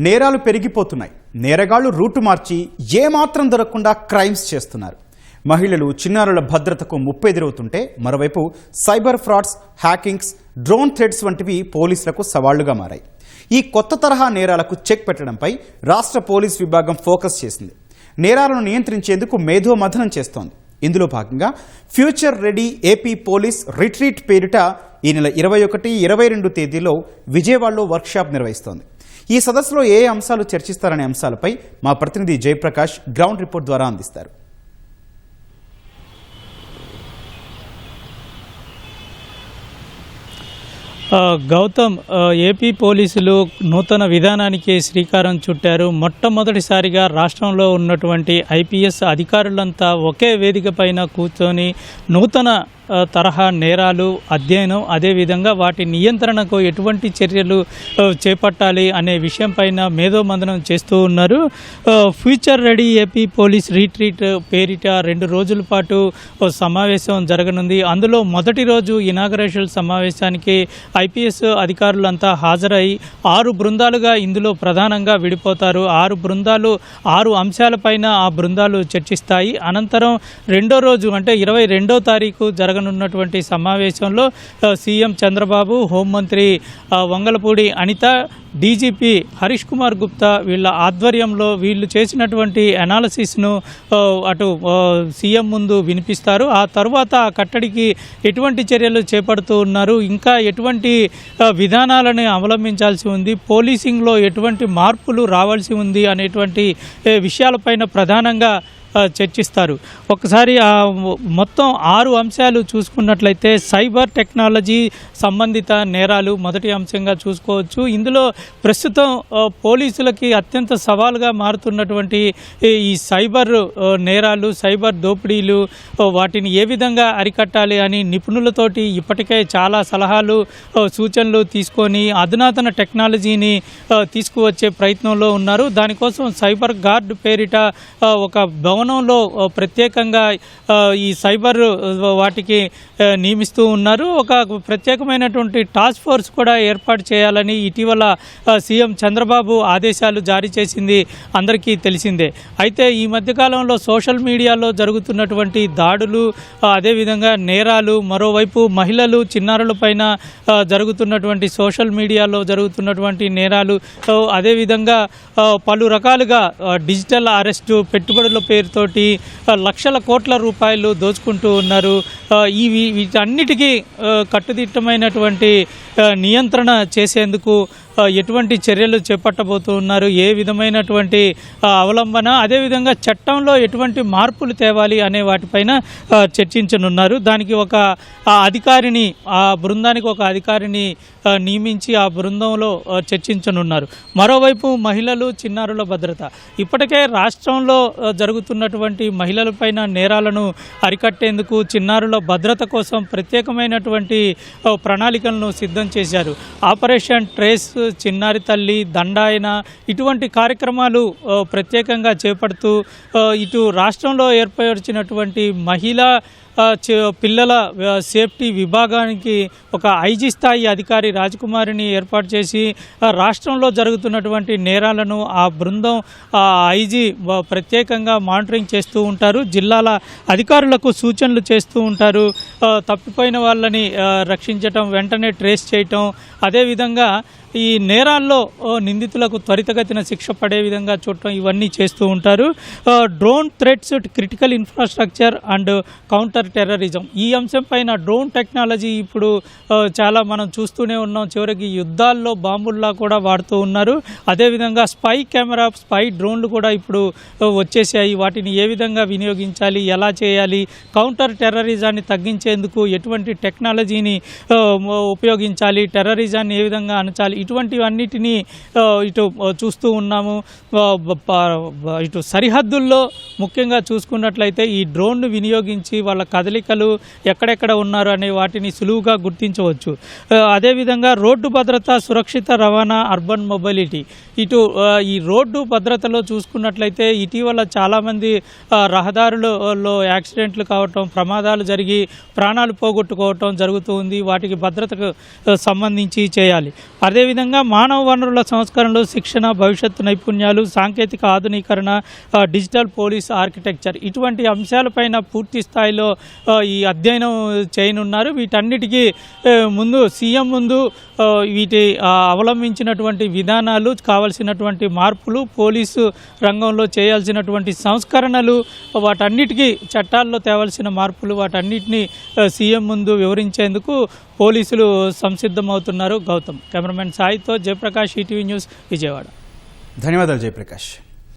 నేరాలు పెరిగిపోతున్నాయి. నేరగాళ్లు రూటు మార్చి ఏమాత్రం దొరకకుండా క్రైమ్స్ చేస్తున్నారు. మహిళలు, చిన్నారుల భద్రతకు ముప్పు ఎదురవుతుంటే మరోవైపు సైబర్ ఫ్రాడ్స్, హ్యాకింగ్స్, డ్రోన్ థ్రెడ్స్ వంటివి పోలీసులకు సవాళ్లుగా మారాయి. ఈ కొత్త తరహా నేరాలకు చెక్ పెట్టడంపై రాష్ట్ర పోలీస్ విభాగం ఫోకస్ చేసింది. నేరాలను నియంత్రించేందుకు మేధోమథనం చేస్తోంది. ఇందులో భాగంగా future ready AP police retreat పేరిట ఈ నెల 21, 22 తేదీలో విజయవాడలో వర్క్షాప్ నిర్వహిస్తోంది. ఈ సదస్సులో ఏ అంశాలు చర్చిస్తారనే అంశాలపై మా ప్రతినిధి జయప్రకాష్ గ్రౌండ్ రిపోర్ట్ ద్వారా అందిస్తారు. గౌతమ్, ఏపీ పోలీసులు నూతన విధానానికి శ్రీకారం చుట్టారు. మొట్టమొదటిసారిగా రాష్ట్రంలో ఉన్నటువంటి ఐపీఎస్ అధికారులంతా ఒకే వేదిక పైన కూర్చొని నూతన తరహా నేరాలు అధ్యయనం, అదేవిధంగా వాటి నియంత్రణకు ఎటువంటి చర్యలు చేపట్టాలి అనే విషయం పైన మేధోమంథనం చేస్తూ ఉన్నారు. Future ready AP police retreat పేరిట 2 రోజుల పాటు సమావేశం జరగనుంది. అందులో మొదటి రోజు ఇనాగరేషన్ సమావేశానికి ఐపీఎస్ అధికారులంతా హాజరై 6 బృందాలుగా ఇందులో ప్రధానంగా విడిపోతారు. 6 బృందాలు 6 అంశాలపైన ఆ బృందాలు చర్చిస్తాయి. అనంతరం రెండో రోజు అంటే 22వ తారీఖు జరగనున్నటువంటి సమావేశంలో సీఎం చంద్రబాబు, హోంమంత్రి వంగలపూడి అనిత, డీజీపీ హరీష్ కుమార్ గుప్తా వీళ్ళ ఆధ్వర్యంలో వీళ్ళు చేసినటువంటి అనాలసిస్ను అటు సీఎం ముందు వినిపిస్తారు. ఆ తర్వాత ఆ కట్టడికి ఎటువంటి చర్యలు చేపడుతూ ఉన్నారు, ఇంకా ఎటువంటి విధానాలను అవలంబించాల్సి ఉంది, పోలీసింగ్లో ఎటువంటి మార్పులు రావాల్సి ఉంది అనేటువంటి విషయాలపైన ప్రధానంగా చర్చిస్తారు. ఒకసారి మొత్తం 6 అంశాలు చూసుకున్నట్లయితే సైబర్ టెక్నాలజీ సంబంధిత నేరాలు మొదటి అంశంగా చూసుకోవచ్చు. ఇందులో ప్రస్తుతం పోలీసులకి అత్యంత సవాలుగా మారుతున్నటువంటి ఈ సైబర్ నేరాలు, సైబర్ దోపిడీలు, వాటిని ఏ విధంగా అరికట్టాలి అని నిపుణులతోటి ఇప్పటికే చాలా సలహాలు, సూచనలు తీసుకొని అధునాతన టెక్నాలజీని తీసుకువచ్చే ప్రయత్నంలో ఉన్నారు. దానికోసం సైబర్ గార్డ్ పేరిట ఒక భవనంలో ప్రత్యేకంగా ఈ సైబర్ వాటికి నియమిస్తూ ఉన్నారు. ఒక ప్రత్యేకమైనటువంటి టాస్క్ ఫోర్స్ కూడా ఏర్పాటు చేయాలని ఇటీవల సీఎం చంద్రబాబు ఆదేశాలు జారీ చేసింది అందరికీ తెలిసిందే. అయితే ఈ మధ్యకాలంలో సోషల్ మీడియాలో జరుగుతున్నటువంటి దాడులు, అదేవిధంగా నేరాలు, మరోవైపు మహిళలు, చిన్నారులపైన జరుగుతున్నటువంటి సోషల్ మీడియాలో జరుగుతున్నటువంటి నేరాలు, అదేవిధంగా పలు రకాలుగా డిజిటల్ అరెస్టు, పెట్టుబడుల పేరుతోటి లక్షల కోట్ల రూపాయలు దోచుకుంటూ ఉన్నారు. వీటన్నిటికీ కట్టుదిట్టమైనటువంటి నియంత్రణ చేసేందుకు ఎటువంటి చర్యలు చేపట్టబోతున్నారు, ఏ విధమైనటువంటి అవలంబన, అదేవిధంగా చట్టంలో ఎటువంటి మార్పులు తేవాలి అనే వాటిపైన చర్చించనున్నారు. దానికి ఒక అధికారిని, ఆ బృందానికి ఒక అధికారిని నియమించి ఆ బృందంలో చర్చించనున్నారు. మరోవైపు మహిళలు, చిన్నారుల భద్రత. ఇప్పటికే రాష్ట్రంలో జరుగుతున్నటువంటి మహిళలపైన నేరాలను అరికట్టేందుకు, చిన్నారుల భద్రత కోసం ప్రత్యేకమైనటువంటి ప్రణాళికలను సిద్ధం చేశారు. ఆపరేషన్ ట్రేస్, చిన్నారి తల్లి, దండాయన ఇటువంటి కార్యక్రమాలు ప్రత్యేకంగా చేపడుతూ ఇటు రాష్ట్రంలో ఏర్పరిచినటువంటి మహిళా పిల్లల సేఫ్టీ విభాగానికి ఒక ఐజీ స్థాయి అధికారి రాజకుమారిని ఏర్పాటు చేసి రాష్ట్రంలో జరుగుతున్నటువంటి నేరాలను ఆ బృందం, ఐజీ ప్రత్యేకంగా మానిటరింగ్ చేస్తూ ఉంటారు. జిల్లాల అధికారులకు సూచనలు చేస్తూ ఉంటారు. తప్పిపోయిన వాళ్ళని రక్షించటం, వెంటనే ట్రేస్ చేయటం, అదేవిధంగా ఈ నేరాల్లో నిందితులకు త్వరితగతిన శిక్ష పడే విధంగా చూడటం, ఇవన్నీ చేస్తూ ఉంటారు. Drone threats, critical infrastructure and counter terrorism, ఈ అంశం పైన డ్రోన్ టెక్నాలజీ ఇప్పుడు చాలా మనం చూస్తూనే ఉన్నాం. చివరికి యుద్ధాల్లో బాంబుల్లా కూడా వాడుతూ ఉన్నారు. అదేవిధంగా స్పై కెమెరా, స్పై డ్రోన్లు కూడా ఇప్పుడు వచ్చేసాయి. వాటిని ఏ విధంగా వినియోగించాలి, ఎలా చేయాలి, కౌంటర్ టెర్రరిజాన్ని తగ్గించేందుకు ఎటువంటి టెక్నాలజీని ఉపయోగించాలి, టెర్రరిజాన్ని ఏ విధంగా అణచాలి, ఇటువంటివన్నిటినీ ఇటు చూస్తూ ఉన్నాము. ఇటు సరిహద్దుల్లో ముఖ్యంగా చూసుకున్నట్లయితే ఈ డ్రోన్ను వినియోగించి వాళ్ళ కదలికలు ఎక్కడెక్కడ ఉన్నారు అనే వాటిని సులువుగా గుర్తించవచ్చు. అదేవిధంగా రోడ్డు భద్రత, సురక్షిత రవాణా, అర్బన్ మొబిలిటీ ఇటు ఈ రోడ్డు భద్రతలో చూసుకున్నట్లయితే ఇటీవల చాలామంది రహదారులలో యాక్సిడెంట్లు కావటం, ప్రమాదాలు జరిగి ప్రాణాలు పోగొట్టుకోవటం జరుగుతూ ఉంది. వాటికి భద్రతకు సంబంధించి చేయాలి. అదేవిధంగా మానవ వనరుల సంస్కరణలు, శిక్షణ, భవిష్యత్తు నైపుణ్యాలు, సాంకేతిక ఆధునీకరణ, డిజిటల్ పోలీస్ ఆర్కిటెక్చర్ ఇటువంటి అంశాలపైన పూర్తి స్థాయిలో ఈ అధ్యయనం చేయనున్నారు. వీటన్నిటికీ ముందు సీఎం ముందు వీటి అవలంబించినటువంటి విధానాలు, కావలసినటువంటి మార్పులు, పోలీసు రంగంలో చేయాల్సినటువంటి సంస్కరణలు, వాటన్నిటికీ చట్టాల్లో తేవాల్సిన మార్పులు, వాటన్నిటినీ సీఎం ముందు వివరించేందుకు పోలీసులు సంసిద్ధమవుతున్నారు. గౌతమ్. కెమెరామెన్ సాయితో జయప్రకాష్, ఈటీవీ న్యూస్, విజయవాడ. ధన్యవాదాలు జయప్రకాష్.